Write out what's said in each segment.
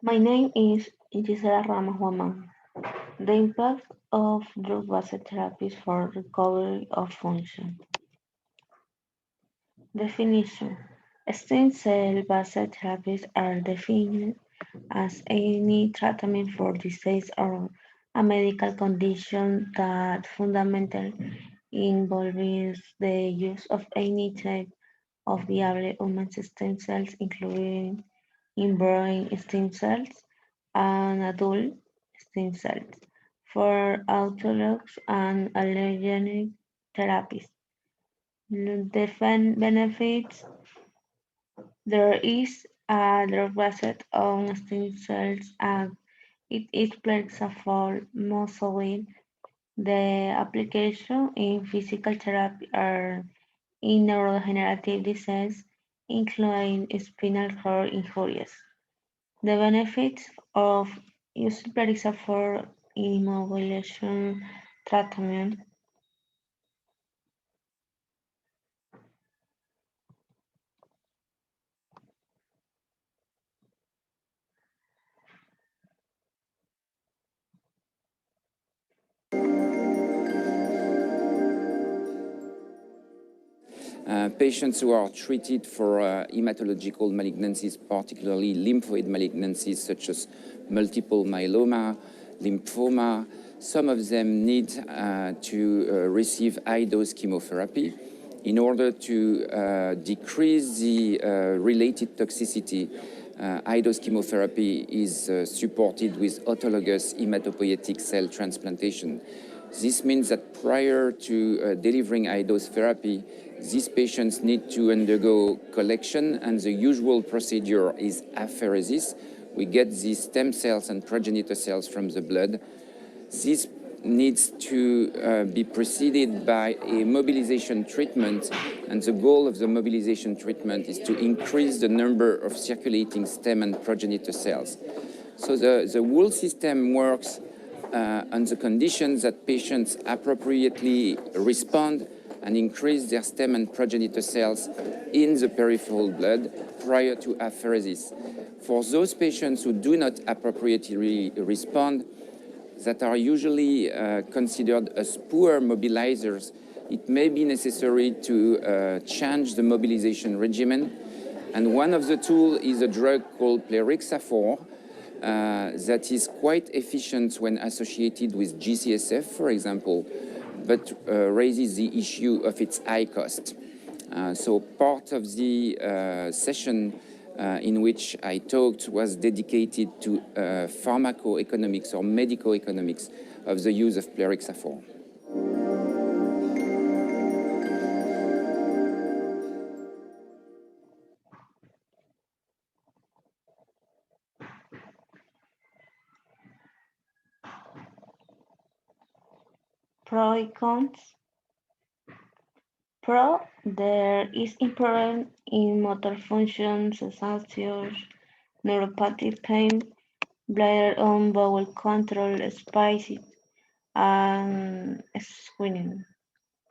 My name is Gisela Ramos Guaman. The impact of drug-based therapies for recovery of function. Definition: Stem cell-based therapies are defined as any treatment for disease or a medical condition that fundamentally involves the use of any type of viable human stem cells, including embryonic stem cells and adult stem cells, for autologous and allogeneic therapies. The benefits: there is a drug based on stem cells and it is flexible, mobile. The application in physical therapy are in neurodegenerative disease, including spinal cord injuries. The benefits of using for immobilization treatment. Patients who are treated for hematological malignancies, particularly lymphoid malignancies such as multiple myeloma, lymphoma, some of them need to receive high-dose chemotherapy in order to decrease the related toxicity. High-dose chemotherapy is supported with autologous hematopoietic cell transplantation. This means that prior to delivering high-dose therapy, these patients need to undergo collection, and the usual procedure is apheresis. We get these stem cells and progenitor cells from the blood. This needs to be preceded by a mobilization treatment, and the goal of the mobilization treatment is to increase the number of circulating stem and progenitor cells. So the whole system works on the conditions that patients appropriately respond and increase their stem and progenitor cells in the peripheral blood prior to apheresis. For those patients who do not appropriately respond, that are usually considered as poor mobilizers, it may be necessary to change the mobilization regimen. And one of the tools is a drug called plerixafor that is quite efficient when associated with GCSF, for example, but raises the issue of its high cost. So part of the session in which I talked was dedicated to pharmacoeconomics or medical economics of the use of plerixafor. Pro and cons. Pro, there is improvement in motor function, sensations, neuropathic pain, bladder on bowel control, spicy, and screening.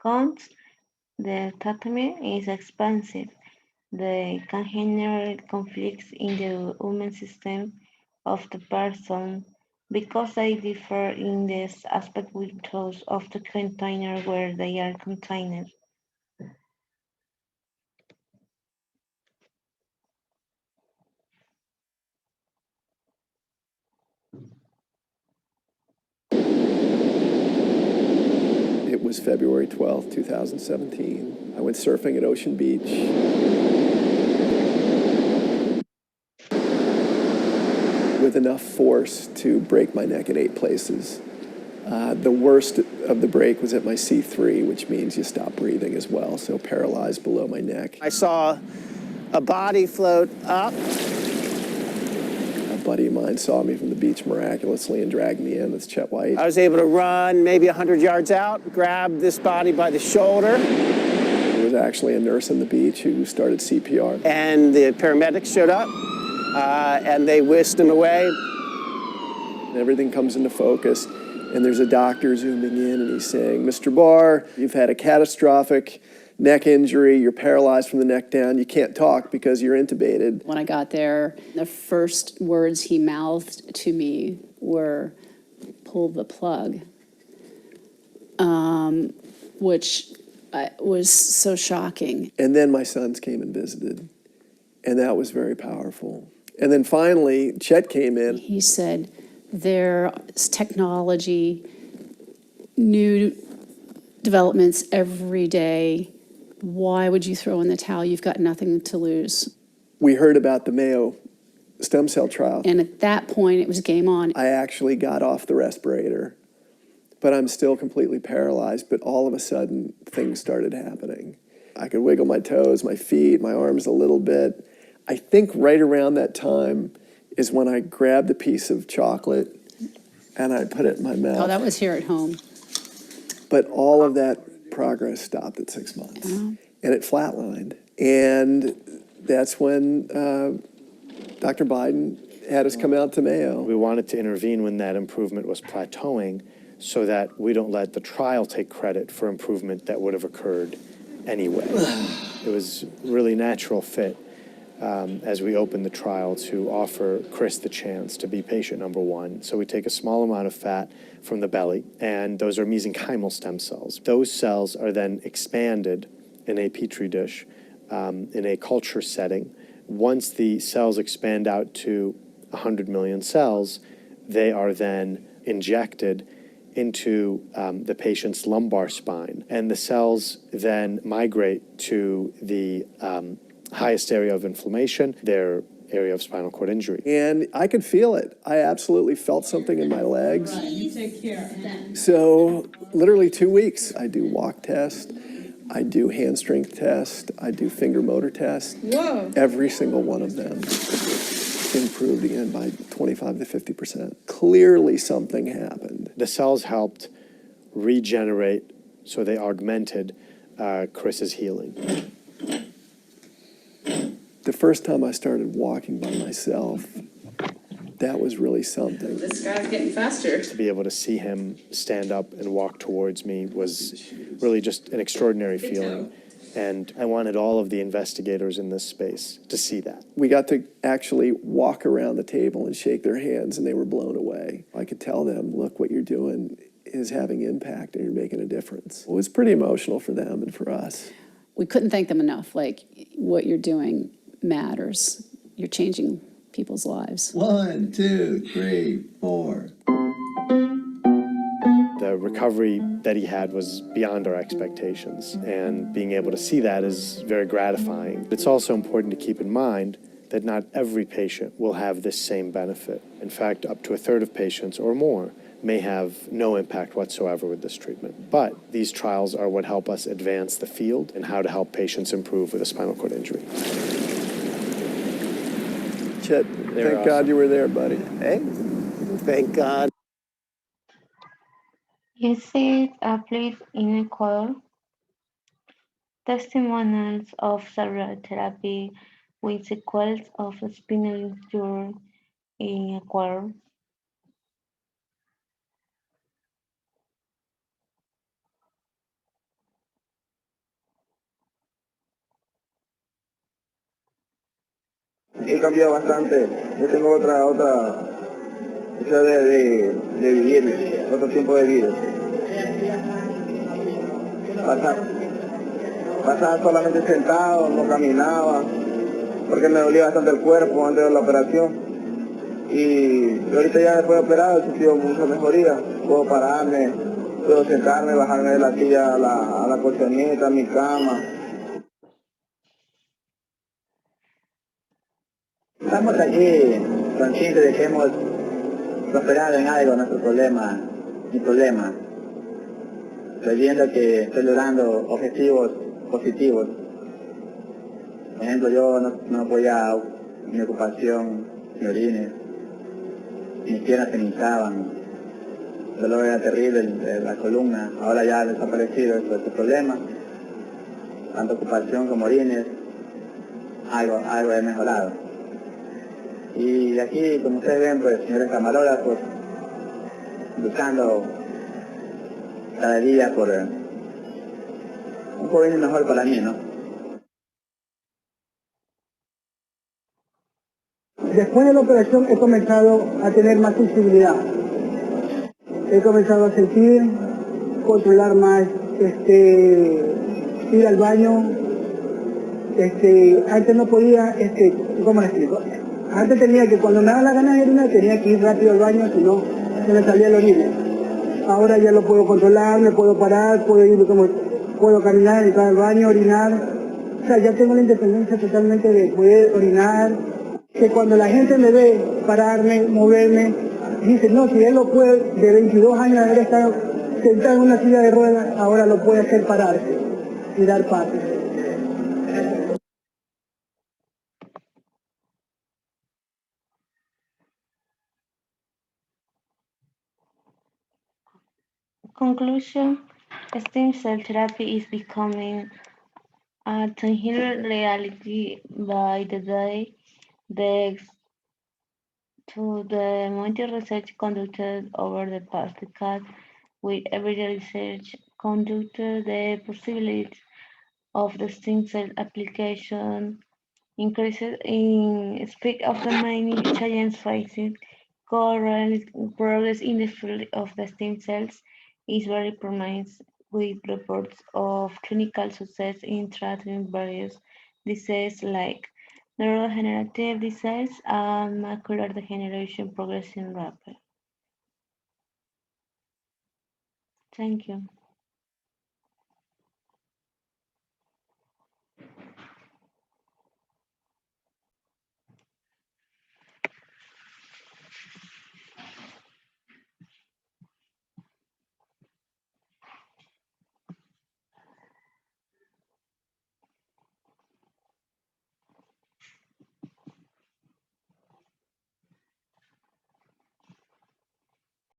Cons, the treatment is expensive. They can generate conflicts in the immune system of the person because they differ in this aspect with those of the container where they are contained. It was February 12th, 2017. I went surfing at Ocean Beach. With enough force to break my neck in 8 places. The worst of the break was at my C3, which means you stop breathing as well, so paralyzed below my neck. I saw a body float up. A buddy of mine saw me from the beach miraculously and dragged me in. That's Chet White. I was able to run maybe 100 yards out, grab this body by the shoulder. There was actually a nurse on the beach who started CPR. And the paramedics showed up, and they whisked him away. Everything comes into focus, and there's a doctor zooming in, and he's saying, "Mr. Barr, you've had a catastrophic neck injury, you're paralyzed from the neck down, you can't talk because you're intubated. When I got there, the first words he mouthed to me were, "Pull the plug," which was so shocking. And then my sons came and visited, and that was very powerful. And then finally, Chet came in. He said, "There's technology, new developments every day. Why would you throw in the towel? You've got nothing to lose." We heard about the Mayo stem cell trial. And at that point, it was game on. I actually got off the respirator, but I'm still completely paralyzed. But all of a sudden, things started happening. I could wiggle my toes, my feet, my arms a little bit. I think right around that time is when I grabbed a piece of chocolate and I put it in my mouth. Oh, that was here at home. But all of that progress stopped at 6 months, and it flatlined. And that's when Dr. Biden had us come out to Mayo. We wanted to intervene when that improvement was plateauing so that we don't let the trial take credit for improvement that would have occurred anyway. It was really natural fit as we opened the trial to offer Chris the chance to be patient number one. So we take a small amount of fat from the belly, and those are mesenchymal stem cells. Those cells are then expanded in a petri dish in a culture setting. Once the cells expand out to 100 million cells, they are then injected into the patient's lumbar spine, and the cells then migrate to the highest area of inflammation, their area of spinal cord injury. And I could feel it. I absolutely felt something in my legs. Right, you take care of that. So literally 2 weeks, I do walk test, I do hand strength test, I do finger motor test. Whoa. Every single one of them improved again by 25 to 50%. Clearly something happened. The cells helped regenerate, so they augmented Chris's healing. The first time I started walking by myself, that was really something. This guy's getting faster. To be able to see him stand up and walk towards me was really just an extraordinary feeling. And I wanted all of the investigators in this space to see that. We got to actually walk around the table and shake their hands, and they were blown away. I could tell them, look, what you're doing is having impact and you're making a difference. It was pretty emotional for them and for us. We couldn't thank them enough. Like, what you're doing matters. You're changing people's lives. 1, 2, 3, 4. The recovery that he had was beyond our expectations, and being able to see that is very gratifying. It's also important to keep in mind that not every patient will have this same benefit. In fact, up to a third of patients or more may have no impact whatsoever with this treatment. But these trials are what help us advance the field and how to help patients improve with a spinal cord injury. Chet, thank God you were there, buddy. Hey, thank God. Is it applied in Ecuador? Testimonials of cerebral therapy with sequels of spinal injury in Ecuador. He cambiado bastante. Yo tengo otra, o sea, de vivir, otro tiempo de vida. Pasaba solamente sentado, no caminaba, porque me dolía bastante el cuerpo antes de la operación. Y ahorita ya después de operado he sentido mucha mejoría. Puedo pararme, puedo sentarme, bajarme de la silla a la colchoneta, a mi cama. Estamos aquí conscientes de que hemos prosperado en algo nuestro problema, mi problema. Estoy viendo que estoy logrando objetivos positivos. Por ejemplo, yo no podía mi ocupación, mi orines, mis piernas se me hinchaban, el dolor era terrible, la columna, ahora ya ha desaparecido este problema. Tanto ocupación como orines, algo he mejorado. Y aquí, como ustedes ven, pues, señores camarógrafos, luchando cada día por un puede venir mejor para mí, ¿no? Después de la operación he comenzado a tener más sensibilidad. He comenzado a sentir, controlar más, ir al baño. Antes no podía, ¿cómo le explico? Antes tenía que, cuando me daba la gana de orinar, tenía que ir rápido al baño, si no, se me salía el orine. Ahora ya lo puedo controlar, me puedo parar, puedo caminar, entrar al baño, orinar. O sea, ya tengo la independencia totalmente de poder orinar. Que cuando la gente me ve pararme, moverme, dice, no, si él lo puede, de 22 años haber estado sentado en una silla de ruedas, ahora lo puede hacer pararse y dar pasos. Conclusion, stem cell therapy is becoming a tangible reality by the day, thanks to the mighty research conducted over the past decade. With every research conducted, the possibilities of the stem cell application increases in speed of the many challenges facing. Current progress in the field of the stem cells is very promising, with reports of clinical success in treating various diseases like neurodegenerative disease and macular degeneration progressing rapidly. Thank you.